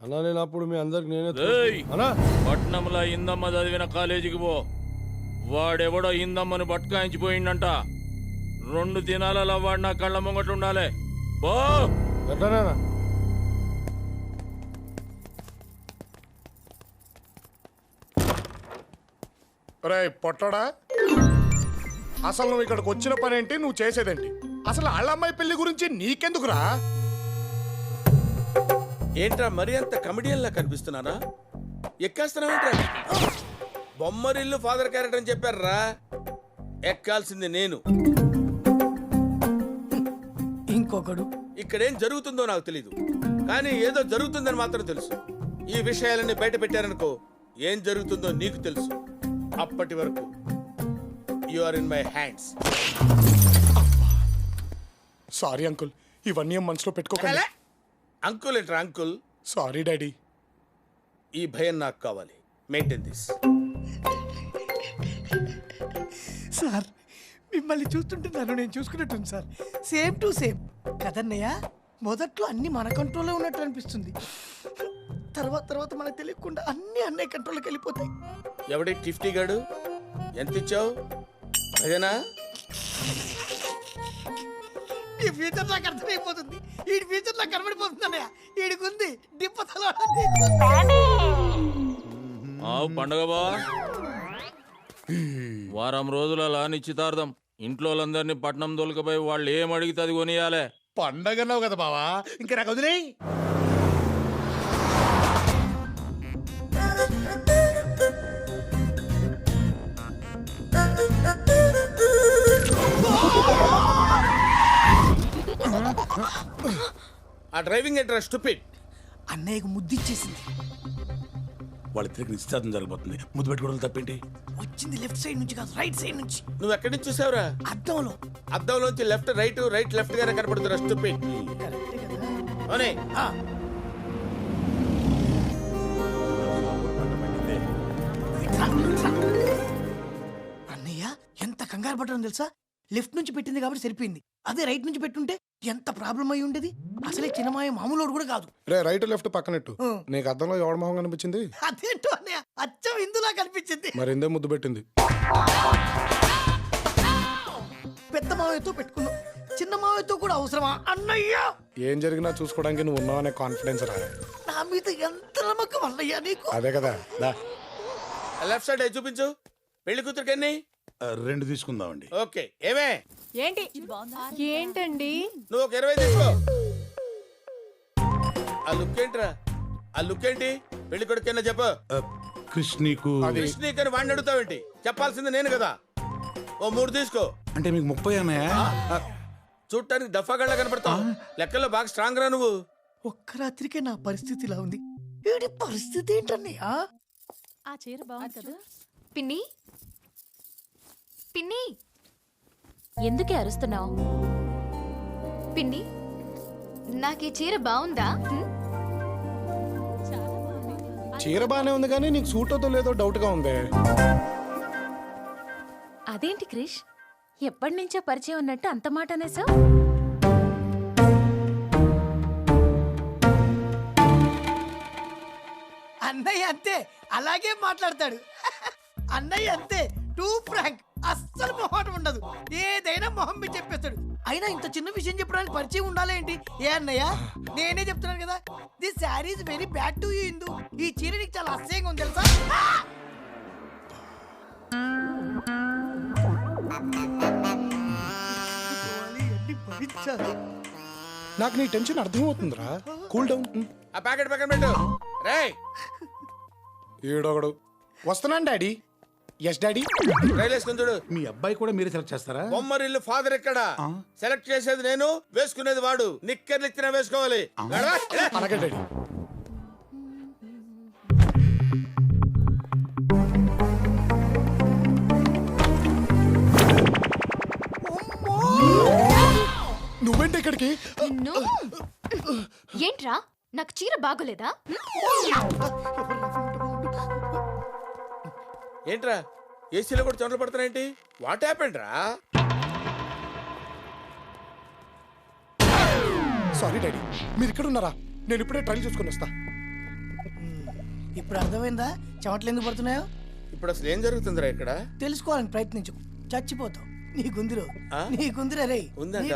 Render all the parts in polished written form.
అన్నా నేను అప్పుడు మీ అందరికి నేనే రేయ్! అన్నా పట్నంలో ఇందమ్మ చదివిన కాలేజీకి పో. వాడెవడో ఇందమ్మను బట్కాయించిపోయిండంట. 2 దినాలలో వాడు నా కళ్ళ ముంగట్లు ఉండాలి. పో. ఎట్లానా రే పొట్టడా, అసలు నువ్వు ఇక్కడికి వచ్చిన పనేంటి, నువ్వు చేసేదేంటి? అసలు వాళ్ళమ్మాయి పెళ్లి గురించి నీకెందుకురా? ఏంట్రా మరి అంత కమెడియన్ లా కనిపిస్తున్నానా? ఎక్కేస్తున్నావేంట్రా? బొమ్మరిల్లు ఫాదర్ క్యారెక్టర్ అని చెప్పారా? ఎక్కాల్సింది నేను. ఇంకొకడు ఇక్కడేం జరుగుతుందో నాకు తెలీదు, కానీ ఏదో జరుగుతుందని మాత్రం తెలుసు. ఈ విషయాలన్నీ బయట పెట్టారనుకో, ఏం జరుగుతుందో నీకు తెలుసు. అప్పటి వరకు you are in my hands. Sorry uncle, ఇవన్నీ ఏం మనసులో పెట్టుకోకండి. అంకుల్ ఏంట్రా అంకుల్? Sorry daddy. ఈ భయం నాకు కావాలి. Maintain this. సార్ మిమ్మల్ని చూస్తుంటే నన్ను నేను చూసుకున్నట్టుంది సార్. సేమ్ టు సేమ్ కదన్నయ్య. మొదట్లో అన్ని మన కంట్రోల్లో ఉన్నట్టు అనిపిస్తుంది, తర్వాత తర్వాత మనకు తెలియకుండా అన్ని అన్నయ్య కంట్రోల్కి వెళ్ళిపోతాయి. ఎవడి టిఫ్టీ గాడు? ఎంత ఇచ్చావు? అదేనా? ఈ ఫ్యూచర్ నాకు అర్థమైపోతుంది. ఈ ఫ్యూచర్ నాకు కనబడిపోతుంది అన్నయ్య. ఈడికుంది డిప్పతల. ఆవు పండగ బా. వారం రోజుల నిశ్చితార్థం. ఇంట్లో వాళ్ళందరినీ పట్నం దొలకపోయి వాళ్ళు ఏం అడిగితే అది కొనియాలే. పండగన్నావు కదా బావా, ఇంకా నాకు వదిలేయ్. ఆ డ్రైవింగ్ ఏంట్రా స్టూపిడ్? అన్నయ్యకు ముద్దిచ్చేసింది. వాళ్ళిద్దరికి నిశ్చితార్థం జరగబోతుంది. ముద్దు పెట్టుకోవడం తప్పేంటి? వచ్చింది లెఫ్ట్ సైడ్ నుంచి కాదు, రైట్ సైడ్ నుంచి. నువ్వు ఎక్కడి నుంచి చూసావురా? అద్దంలో. అద్దంలోంచి లెఫ్ట్ రైట్, రైట్ లెఫ్ట్ గానే కనపడుతురా స్టూపిడ్. కరెక్టే కదా. అవునే. ఆ, అన్నయ్య ఎంత కంగారు పడ్డాను తెలుసా? లెఫ్ట్ నుంచి పెట్టింది కాబట్టి సరిపోయింది. అదే రైట్ నుంచి పెట్టుంటే ఎంత ప్రాబ్లం అయి ఉండేది. అసలే చిన్నమాయ మామూలు కూడా కాదు. రే రైట్ లెఫ్ట్ పక్కనట్టు. నీకు అద్దంలో ఎవడ మొహం కనిపించింది? అదేంటో అన్నయ్య, అచ్చం ఇందులా కనిపించింది. మరి ఎందే ముద్దు పెట్టింది? పెద్ద మావయ్యతో పెట్టుకున్నాం, చిన్న మావయ్యతో కూడా అవసరమా అన్నయ్య? ఏం జరిగినా చూసుకోవడానికి నువ్వు ఉన్నావనే కాన్ఫిడెన్స్ రా. నా మీద ఎంత నమ్మకం అన్నయ్య నీకు. అదే కదా దా. లెఫ్ట్ సైడ్ అయి చూపించు. పెళ్లి కూతురికి ఎన్ని? 2 తీసుకుందామండి. ఓకే. ఏమే ఏంటి ఏంటండి? నువ్వు ఒక 20 తీసుకో. ఆ లుక్ ఏంట్రా? ఆ లుక్ ఏంటి? పెళ్లి కొడుకైనా చెప్పు. క్రిష్ నీకు కృష్ణీకని వాడిని అడుగుతావేంటి? చెప్పాల్సింది నేను కదా. ఓ 3 తీసుకో. అంటే మీకు 30 అన్నాయా? చూడటానికి దఫాగళ్ళ కనపడతావు, లెక్కల్లో బాగా స్ట్రాంగ్ రా నువ్వు. ఒక్క రాత్రికే నా పరిస్థితి ఇలా ఉంది. వీడి పరిస్థితి ఏంటన్నయ్య? ఆ చీర బాగుంది కదా. పిన్ని పిన్ని, ఎందుకే అరుస్తున్నావు? పిన్ని, నాకు ఈ చీర బాగుందా? చీర బానే ఉంది కానీ నీకు సూట్ అవుతో లేదో డౌట్ గా ఉంది. అదేంటి క్రిష్, ఎప్పటి నుంచో పరిచయం ఉన్నట్టు అంత మాట అనేసా? అన్నయ్య అంతే, అలాగే మాట్లాడతాడు. అన్నయ్య అంతే, టూ ఫ్రాంక్, అస్సలు మొహం ఉండదు. ఏదైనా మొహం మీద చెప్పేస్తాడు. అయినా ఇంత చిన్న విషయం చెప్పడానికి పరిచయం ఉండాలి ఏంటి? ఏ అన్నయ్య, నేనే చెప్తున్నాను కదా, this sari is very bad to you Indu. ఈ చీర నీకు చాలా అసహ్యంగా ఉంది తెలుసా? నాకు నీ టెన్షన్ అర్థమవుతుందిరా. Cool down. ఆ ప్యాకెట్ పక్కన పెట్టు. రేయ్ ఈడొకడు. వస్తున్నాను డాడీ. Yes daddy. రైలు వేసుకుని చూడు. మీ అబ్బాయి కూడా మీరే సెలెక్ట్ చేస్తారా? బొమ్మరిల్లు ఫాదర్ ఎక్కడ? సెలెక్ట్ చేసేది నేను, వేసుకునేది వాడు. నిక్కర్లు ఇచ్చినా వేసుకోవాలి. అలాగే డాడీ. నువ్వేంటి ఇక్కడికి? ఏంట్రా, నాకు చీర బాగోలేదా? ఏంట్రా ఏసీలో కూడా చొండలు పడుతున్నాయేంటి? వాట్ హ్యాపెండ్ రా? సారీ డాడీ, మీరు ఇక్కడ ఉన్నారా? నేను ఇప్పుడే ట్రైల్ చూసుకొని వస్తా. ఇప్పుడు అర్థమైందా చెమటలు ఎందుకు పడుతున్నాయో? ఇప్పుడు అసలు ఏం జరుగుతుందిరా ఇక్కడ? తెలుసుకోవాలని ప్రయత్నించు, చచ్చిపోతావు. నీ గుందిరో ఆ? నీ గుందిరా రే. ఉందంట?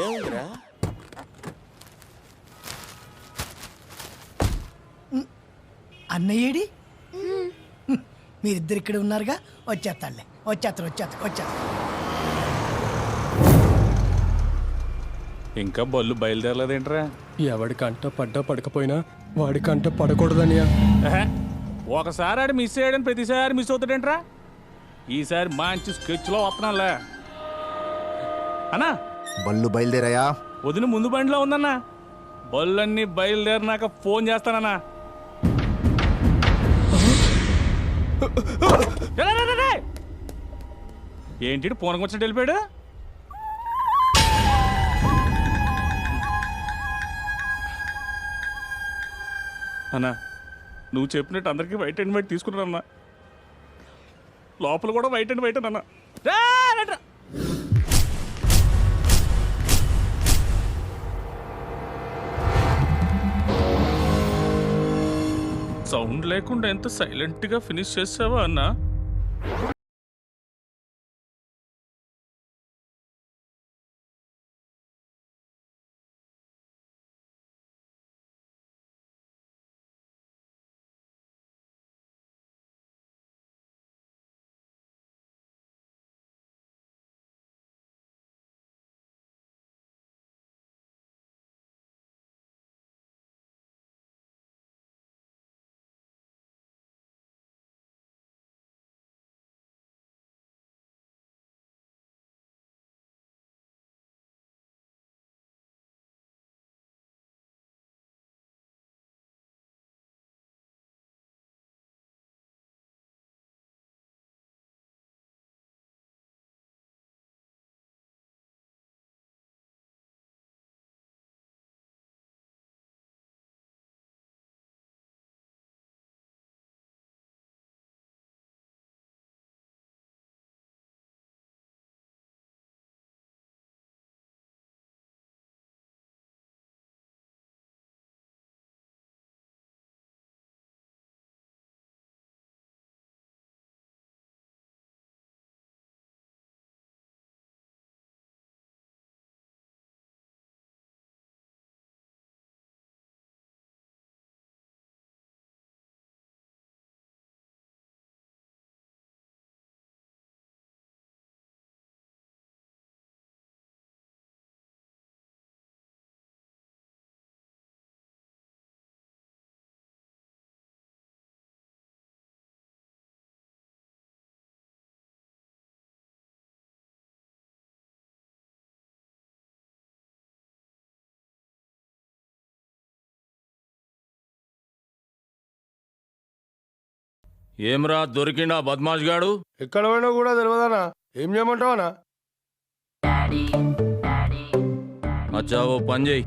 ఏముందిరా? అన్నయ్యేడి? మీరిద్దరు ఇక్కడ ఉన్నారుగా, వచ్చేస్తాడులే. వచ్చేస్తారు. ఇంకా బళ్ళు బయలుదేరలేదేంట్రా? ఎవడి కంట పడ్డా పడకపోయినా వాడి కంట పడకూడదనియా. ఒకసారి ఆడు మిస్ అయ్యాడని ప్రతిసారి మిస్ అవుతాడేంట్రా? ఈసారి మంచి స్కెచ్లో వస్తున్నాలే అన్నా. బళ్ళు బయలుదేరాయా? వదిన ముందు బండిలో ఉందన్నా. బళ్ళన్నీ బయలుదేరినాక ఫోన్ చేస్తానన్నా. ఏంటి పూనకం వచ్చినట్టు వెళ్ళిపోయాడు? అన్నా నువ్వు చెప్పినట్టు అందరికీ వైట్ అండ్ వైట్ తీసుకున్నానన్నా. లోపల కూడా వైట్ అండ్ వైట్ అన్నా. సౌండ్ లేకుండా ఎంత సైలెంట్గా ఫినిష్ చేసావా అన్నా? ఏమ్రా దొరికిండా బద్మాష్ గాడు? ఎక్కడ పోయినా కూడా తెలియదనా. ఏం చేయమంటావనా? అచ్చా ఓ పని చెయ్యి,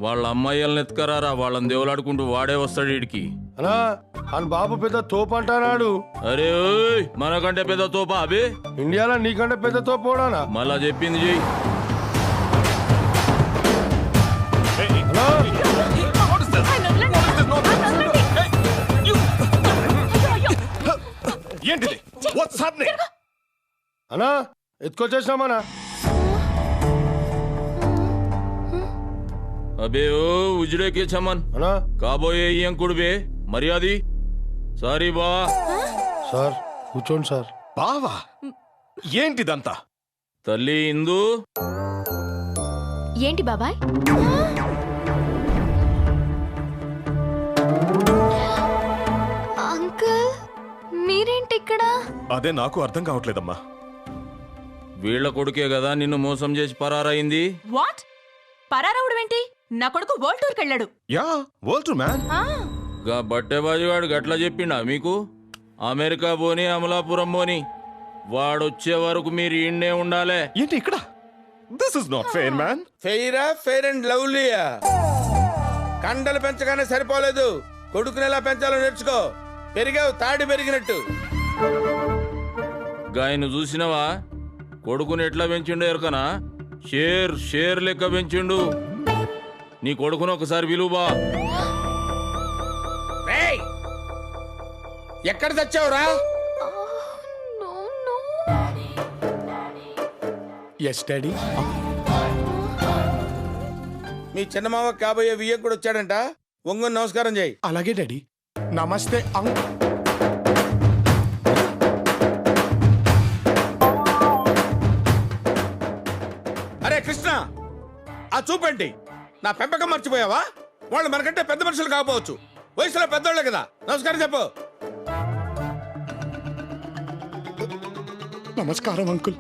వాళ్ళ అమ్మాయిల్ని ఎత్తుకరారా. వాళ్ళని దేవులాడుకుంటూ వాడే వస్తాడు వీడికి. అనా అని బాబు పెద్ద తోపు అంటానాడు. అరే ఓయ్, మనకంటే పెద్ద తోపా అబే? ఇండియాలో నీకంటే పెద్ద తోపు పోడానా? మళ్ళా చెప్పింది చెయ్యి. ఏంటిది? What's happening? అనా ఎత్తుకొచ్చేసినామనా. అబే ఓ ఉజ్రేకే చమన్ అనా కాబోయే ఇంకుడుబే మర్యాది. సారీ బా. సార్ కూర్చోండి సార్. బావా ఏంటిదంతా? తల్లి ఇందు. ఏంటి బాబాయ్? అంకుల్ మీరేంటి ఇక్కడ? అదే నాకు అర్థం కావట్లేదమ్మా. వీళ్ళ కొడుకే కదా నిన్ను మోసం చేసి పరారైంది. వాట్? పరారవుడేంటి? నా కొడుకు వరల్డ్ టూర్కి వెళ్ళాడు. Yeah world tour man. గా బట్టెబాజుగాడు గట్లా చెప్పిండా మీకు? అమెరికా పోని అమలాపురం పోని వాడొచ్చే వరకు మీరు ఈయన్నే ఉండాలే. ఏంటి ఇక్కడ? This is not fair man. ఫెయిరా? ఫెయిర్ అండ్ లవ్లీయా? కండలు పెంచగానే సరిపోలేదు, కొడుకుని ఎలా పెంచాలో నేర్చుకో. పెరిగావు తాడి పెరిగినట్టు. గాయను చూసినవా? కొడుకుని ఎట్లా పెంచిండో ఎరకనా? షేర్ లెక్క పెంచిండు. నీ కొడుకును ఒకసారి విలువా. ఎక్కడ తెచ్చావురా? Yes daddy. మీ చిన్నమామ కాబోయే వియ్యం కూడా వచ్చాడంట. ఒంగొని నమస్కారం చేయి. అలాగే డాడీ. నమస్తే అరే కృష్ణ, ఆ చూపండి. నా పెంపకం మర్చిపోయావా? వాళ్ళు మనకంటే పెద్ద మనుషులు కాకపోవచ్చు, వయసులో పెద్దోళ్ళే కదా. నమస్కారం చెప్పు. నమస్కారం అంకుల్.